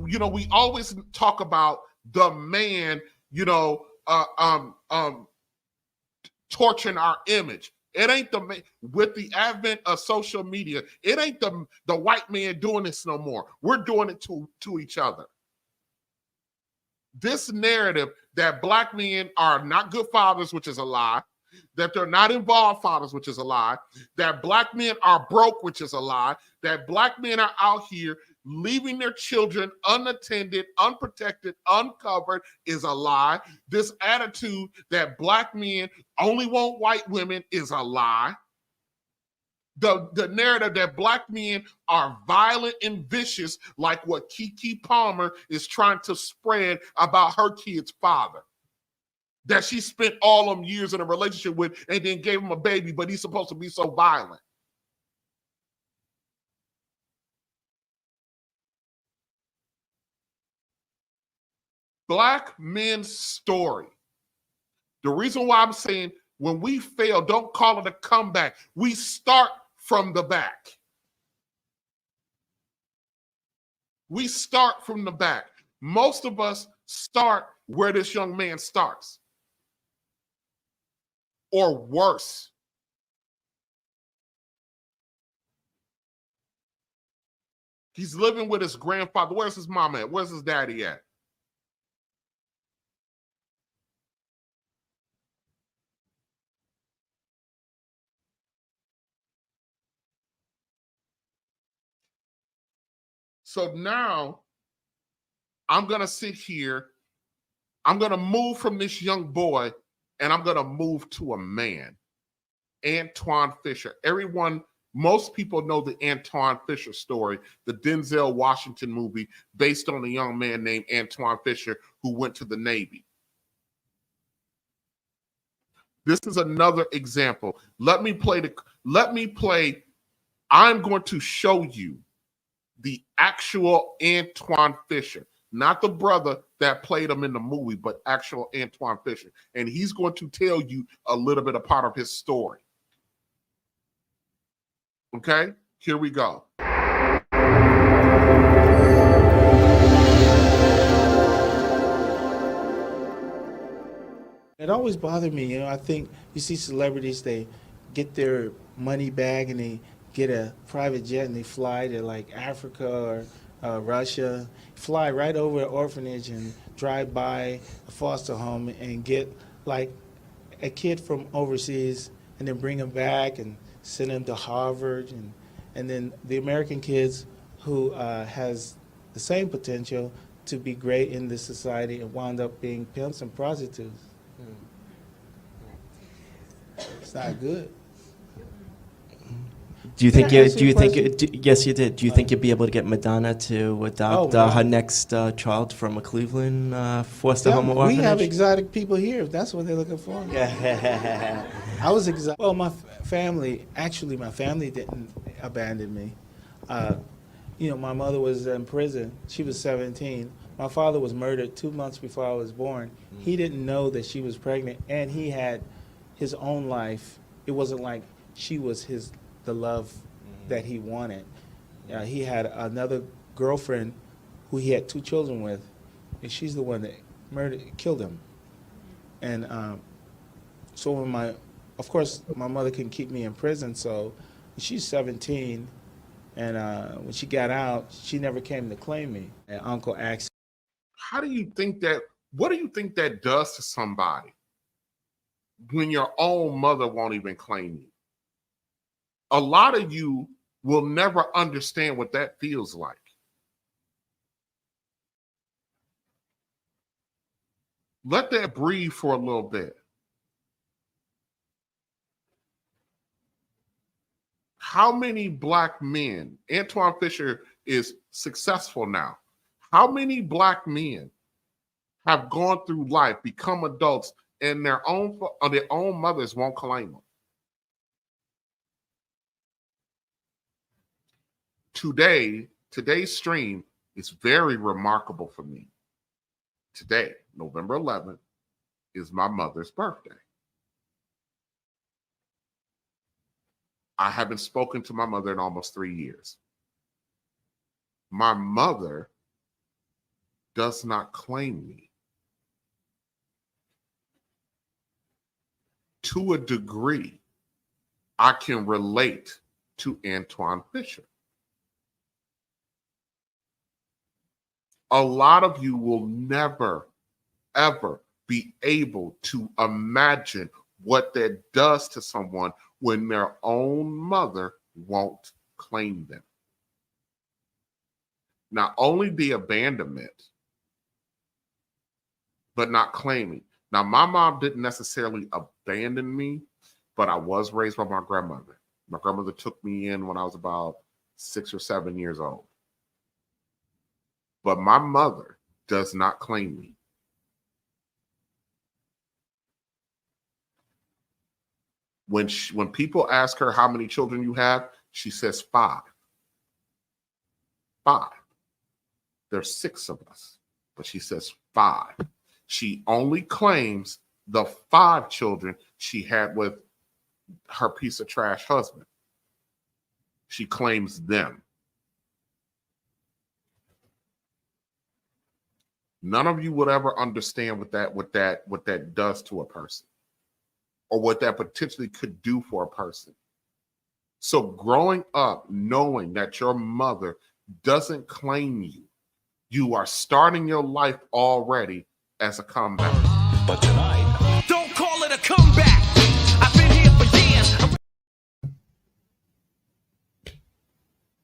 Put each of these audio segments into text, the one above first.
we don't, we always talk about the man, torturing our image. It ain't with the advent of social media, it ain't the white man doing this no more. We're doing it to each other. This narrative that black men are not good fathers, which is a lie, that they're not involved fathers, which is a lie, that black men are broke, which is a lie, that black men are out here leaving their children unattended, unprotected, uncovered is a lie. This attitude that black men only want white women is a lie. The narrative that black men are violent and vicious, like what Keke Palmer is trying to spread about her kid's father. That she spent all them years in a relationship with and then gave him a baby, but he's supposed to be so violent. Black men's story. The reason why I'm saying when we fail, don't call it a comeback. We start from the back. We start from the back. Most of us start where this young man starts. Or worse. He's living with his grandfather. Where's his mom at? Where's his daddy at? So now I'm going to sit here. I'm going to move from this young boy and I'm going to move to a man. Antwone Fisher. Most people know the Antwone Fisher story, the Denzel Washington movie based on a young man named Antwone Fisher who went to the Navy. This is another example. I'm going to show you the actual Antwone Fisher, not the brother that played him in the movie, but actual Antwone Fisher. And he's going to tell you a little bit of part of his story. Okay, here we go. It always bothered me. I think you see celebrities, they get their money bag and they get a private jet and they fly to like Africa or Russia, fly right over an orphanage and drive by a foster home and get like a kid from overseas and then bring him back and send him to Harvard. And then the American kids who has the same potential to be great in this society and wound up being pimps and prostitutes. It's not good. Do you think yes, you did. Do you think you'd be able to get Madonna to adopt her next child from a Cleveland foster home or orphanage? We have exotic people here, if that's what they're looking for. I was exotic. Well, my family didn't abandon me. My mother was in prison. She was 17. My father was murdered 2 months before I was born. He didn't know that she was pregnant, and he had his own life. It wasn't like she was the love that he wanted. He had another girlfriend who he had 2 children with, and she's the one that killed him. And so when of course, my mother couldn't keep me in prison, so she's 17, and when she got out, she never came to claim me. And Uncle asked, what do you think that does to somebody when your own mother won't even claim you? A lot of you will never understand what that feels like. Let that breathe for a little bit. How many black men, Antwone Fisher is successful now. How many black men have gone through life, become adults, and their own mothers won't claim them? Today's stream is very remarkable for me. Today, November 11th, is my mother's birthday. I haven't spoken to my mother in almost 3 years. My mother does not claim me. To a degree, I can relate to Antwone Fisher. A lot of you will never, ever be able to imagine what that does to someone when their own mother won't claim them. Not only the abandonment, but not claiming. Now, my mom didn't necessarily abandon me, but I was raised by my grandmother. My grandmother took me in when I was about 6 or 7 years old. But my mother does not claim me. When people ask her how many children you have, she says 5. 5. There's 6 of us, but she says 5. She only claims the 5 children she had with her piece of trash husband. She claims them. None of you would ever understand what that does to a person, or what that potentially could do for a person. So growing up knowing that your mother doesn't claim you, you are starting your life already as a comeback. But tonight, don't call it a comeback. I've been here for years.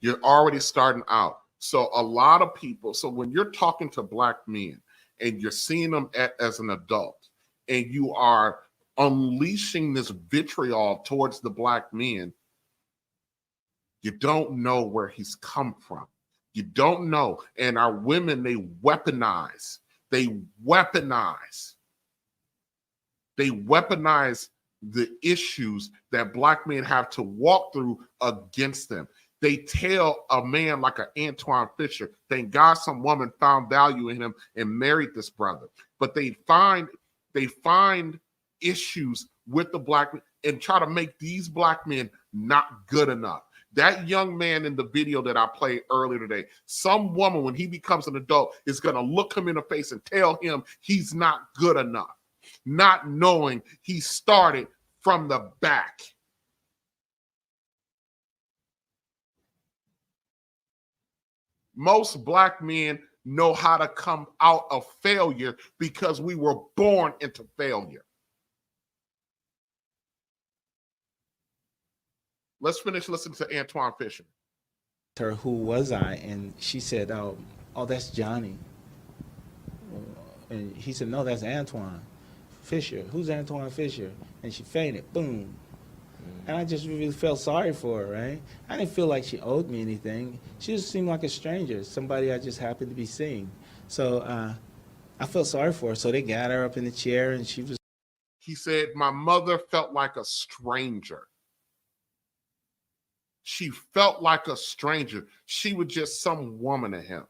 You're already starting out. So a lot of people, so when you're talking to Black men and you're seeing them as an adult, and you are unleashing this vitriol towards the Black men, you don't know where he's come from. You don't know. And our women, they weaponize the issues that Black men have to walk through against them. They tell a man like an Antwone Fisher, thank God some woman found value in him and married this brother. But they find issues with the Black men and try to make these Black men not good enough. That young man in the video that I played earlier today, some woman, when he becomes an adult, is going to look him in the face and tell him he's not good enough, not knowing he started from the back. Most Black men know how to come out of failure because we were born into failure. Let's finish listening to Antwone Fisher. Her, who was I? And she said, oh, that's Johnny. And he said, no, that's Antwone Fisher. Who's Antwone Fisher? And she fainted, boom. And I just really felt sorry for her, right? I didn't feel like she owed me anything. She just seemed like a stranger, somebody I just happened to be seeing. So I felt sorry for her. So they got her up in the chair and she was. He said, my mother felt like a stranger. She felt like a stranger. She was just some woman to him.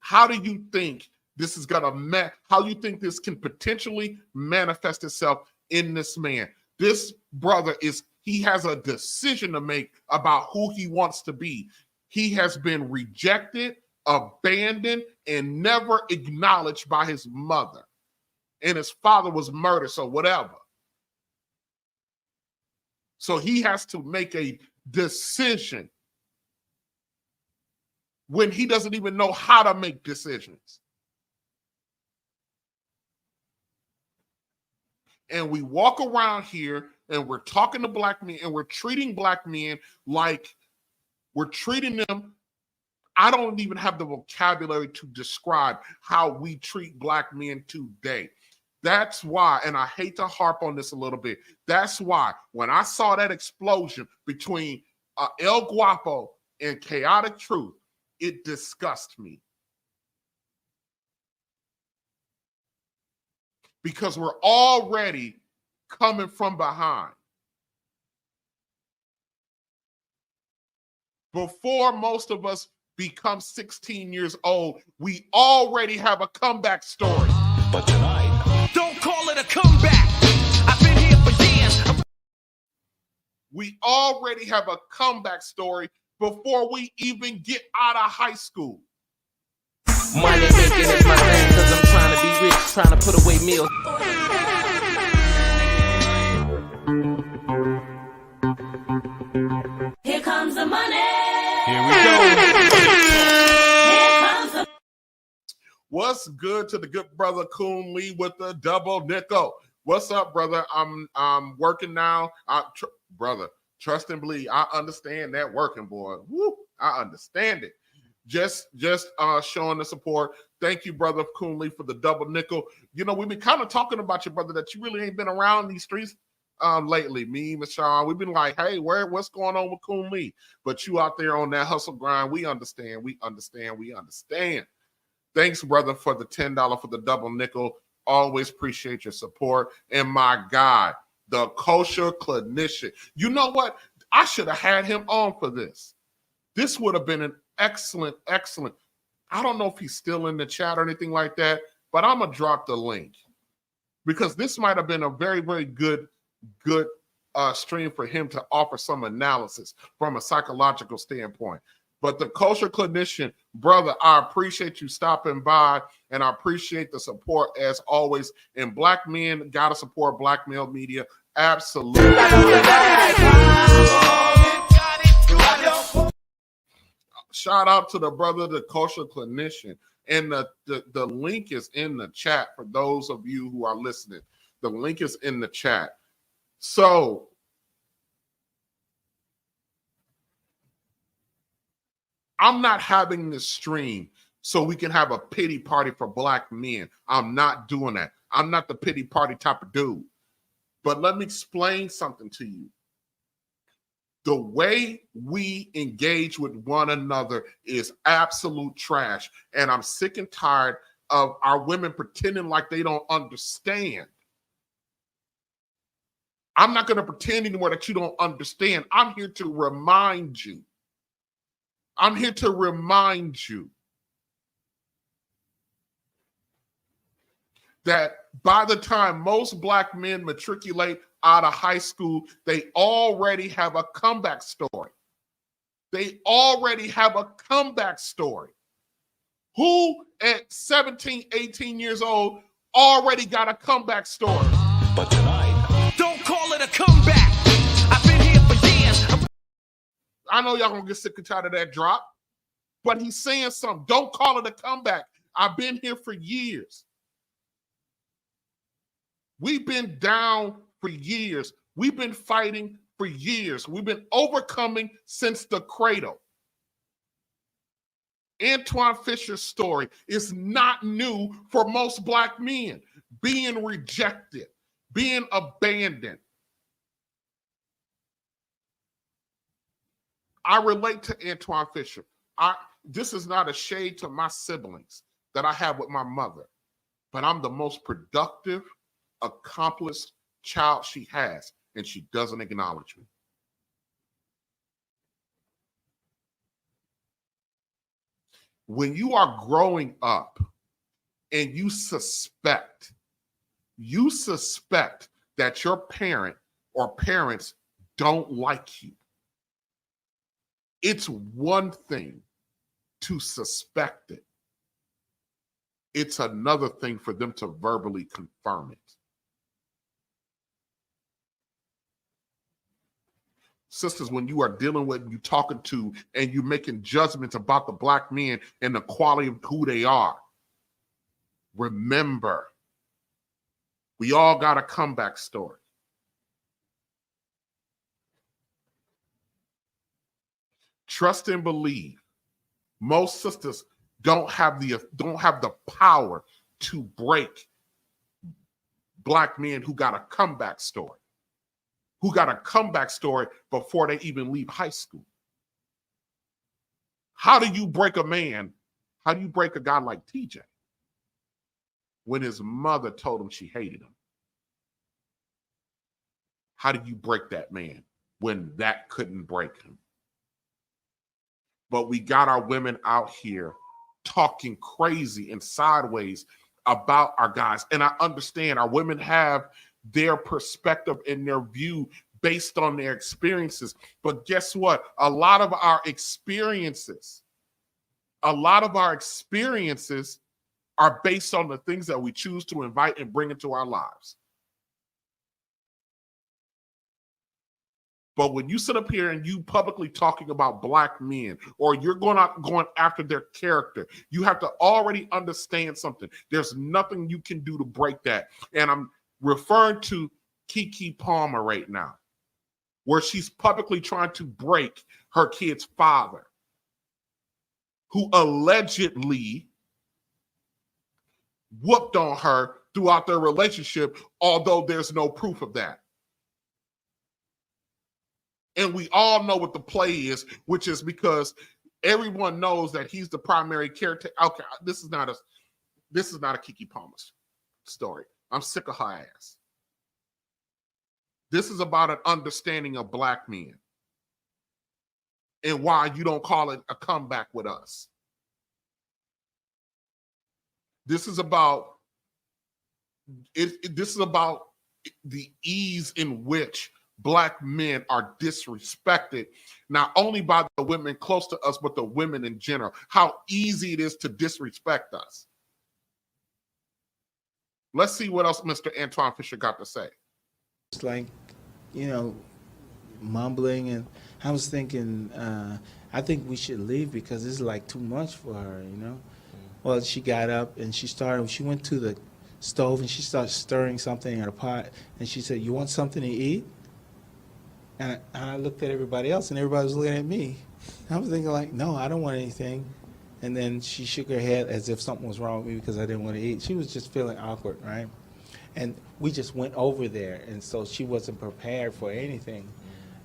How do you think this is how do you think this can potentially manifest itself in this man? This brother he has a decision to make about who he wants to be. He has been rejected, abandoned, and never acknowledged by his mother. And his father was murdered, so whatever. So he has to make a decision when he doesn't even know how to make decisions. And we walk around here and we're talking to Black men and we're treating Black men like we're treating them. I don't even have the vocabulary to describe how we treat Black men today. That's why, and I hate to harp on this a little bit, that's why when I saw that explosion between El Guapo and Chaotic Truth, it disgusted me. Because we're already coming from behind. Before most of us become 16 years old, we already have a comeback story. But tonight, don't call it a comeback. I've been here for years. We already have a comeback story before we even get out of high school. Money making is my thing, cause I'm trying to be rich, trying to put away meals. Here comes the money. Here we go. Here comes the What's good to the good brother Coon Lee with the double nickel? What's up, brother? I'm working now. Brother, trust and believe. I understand that working, boy. Woo, I understand it. Just showing the support. Thank you, brother Coon Lee, for the double nickel. You know, we've been kind of talking about you, brother, that you really ain't been around these streets lately. Me, Michelle, we've been like, hey, what's going on with Coon Lee? But you out there on that hustle grind, we understand. Thanks, brother, for the $10 for the double nickel. Always appreciate your support. And my God, the kosher clinician. You know what? I should have had him on for this. This would have been an excellent. I don't know if he's still in the chat or anything like that, but I'm going to drop the link because this might have been a very, very good stream for him to offer some analysis from a psychological standpoint. But the kosher clinician, brother, I appreciate you stopping by, and I appreciate the support as always. And black men gotta support black male media. Absolutely. Shout out to the brother, the kosher clinician. And the link is in the chat for those of you who are listening. The link is in the chat. So I'm not having this stream so we can have a pity party for black men. I'm not doing that. I'm not the pity party type of dude. But let me explain something to you. The way we engage with one another is absolute trash. And I'm sick and tired of our women pretending like they don't understand. I'm not going to pretend anymore that you don't understand. I'm here to remind you. I'm here to remind you that by the time most black men matriculate out of high school, they already have a comeback story. They already have a comeback story. Who at 17, 18 years old already got a comeback story? But tonight, don't call it a comeback. I've been here for years. I know y'all gonna get sick and tired of that drop, but he's saying something. Don't call it a comeback. I've been here for years. We've been down for years. We've been fighting for years. We've been overcoming since the cradle. Antwone Fisher's story is not new for most black men. Being rejected, being abandoned. I relate to Antwone Fisher. This is not a shade to my siblings that I have with my mother, but I'm the most productive, accomplished child she has, and she doesn't acknowledge me. When you are growing up and you suspect that your parent or parents don't like you, it's one thing to suspect it. It's another thing for them to verbally confirm it. Sisters, when you are dealing with, you talking to, and you're making judgments about the black men and the quality of who they are, remember, we all got a comeback story. Trust and believe. Most sisters don't have the power to break black men who got a comeback story. Who got a comeback story before they even leave high school. How do you break a man? How do you break a guy like TJ when his mother told him she hated him? How do you break that man when that couldn't break him? But we got our women out here talking crazy and sideways about our guys. And I understand our women have their perspective and their view based on their experiences. But guess what? A lot of our experiences a lot of our experiences are based on the things that we choose to invite and bring into our lives. But when you sit up here and you publicly talking about black men, or you're going after their character, you have to already understand something. There's nothing you can do to break that. And I'm referring to Keke Palmer right now, where she's publicly trying to break her kid's father, who allegedly whooped on her throughout their relationship, although there's no proof of that. And we all know what the play is, which is because everyone knows that he's the primary character. Okay, this is not a Keke Palmer story. I'm sick of her ass. This is about an understanding of black men and why you don't call it a comeback with us. This is about this is about the ease in which black men are disrespected, not only by the women close to us, but the women in general. How easy it is to disrespect us. Let's see what else Mr. Antwone Fisher got to say. It's like, mumbling, and I was thinking, I think we should leave because this is like too much for her, Well, she got up and she went to the stove and she started stirring something in her pot, and she said, "You want something to eat?" And I looked at everybody else, and everybody was looking at me. I was thinking like, no, I don't want anything. And then she shook her head as if something was wrong with me because I didn't want to eat. She was just feeling awkward, right? And we just went over there, and so she wasn't prepared for anything.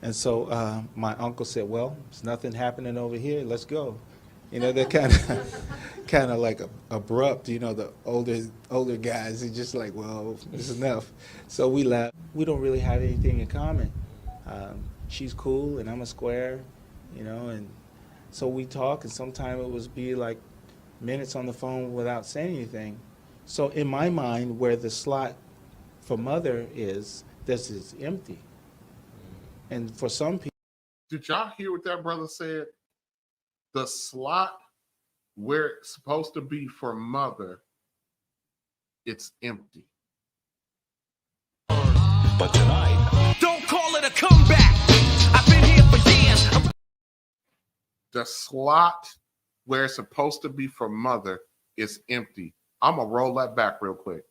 And so my uncle said, "Well, there's nothing happening over here. Let's go." They're kind of like abrupt. The older guys are just like, "Well, it's enough." So we left. We don't really have anything in common. She's cool and I'm a square, and so we talk, and sometimes it would be like minutes on the phone without saying anything. So in my mind, where the slot for mother is, this is empty. And for some people. Did y'all hear what that brother said? The slot where it's supposed to be for mother, it's empty. But tonight, don't call it a comeback. I've been here for years. The slot where it's supposed to be for mother is empty. I'm gonna roll that back real quick.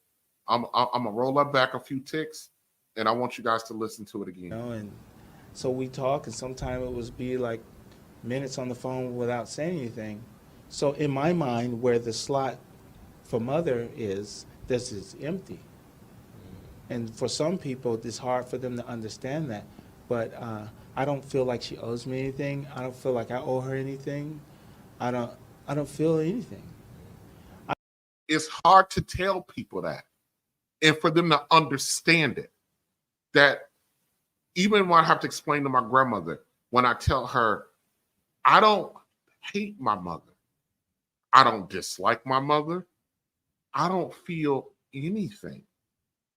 I'm gonna roll that back a few ticks, and I want you guys to listen to it again. And so we talk, and sometimes it would be like minutes on the phone without saying anything. So in my mind, where the slot for mother is, this is empty. And for some people, it's hard for them to understand that. But I don't feel like she owes me anything. I don't feel like I owe her anything. I don't feel anything. It's hard to tell people that, and for them to understand it. That even when I have to explain to my grandmother, when I tell her, I don't hate my mother, I don't dislike my mother, I don't feel anything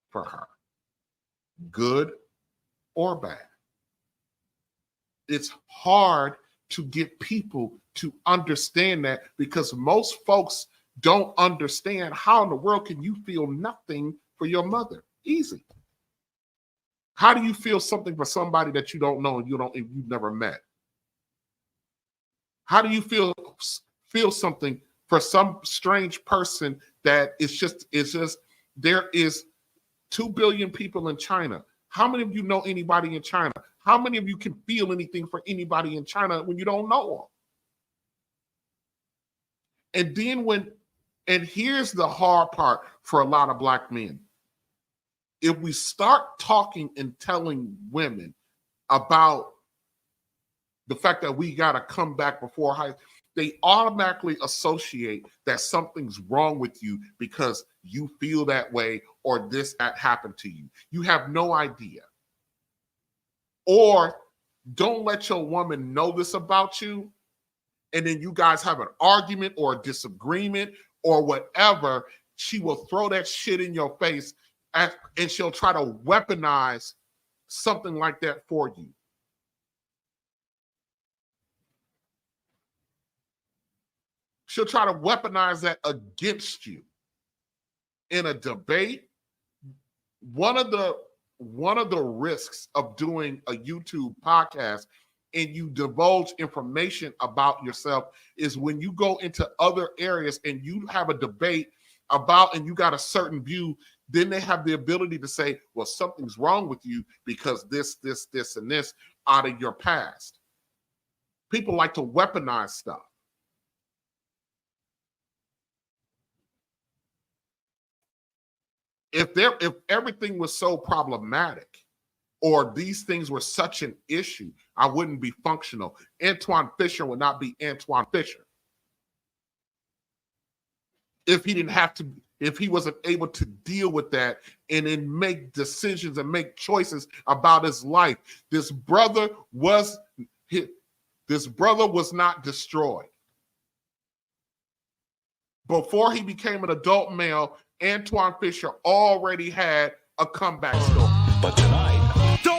for her, good or bad. It's hard to get people to understand that, because most folks don't understand how in the world can you feel nothing for your mother. Easy. How do you feel something for somebody that you don't know and you've never met? How do you feel something for some strange person that it's just there is 2 billion people in China? How many of you know anybody in China? How many of you can feel anything for anybody in China when you don't know them? And here's the hard part for a lot of black men. If we start talking and telling women about the fact that we got to come back before high, they automatically associate that something's wrong with you because you feel that way or that happened to you. You have no idea. Or don't let your woman know this about you, and then you guys have an argument or a disagreement or whatever. She will throw that shit in your face, and she'll try to weaponize something like that for you. she'll try to weaponize that against you. In a debate, one of the risks of doing a YouTube podcast and you divulge information about yourself is when you go into other areas and you have a debate about and you got a certain view, then they have the ability to say, well, something's wrong with you because this, and this out of your past. People like to weaponize stuff. If everything was so problematic or these things were such an issue, I wouldn't be functional. Antwone Fisher would not be Antwone Fisher. If he wasn't able to deal with that and then make decisions and make choices about his life. This brother was not destroyed. Before he became an adult male, Antwone Fisher already had a comeback story. But tonight, don't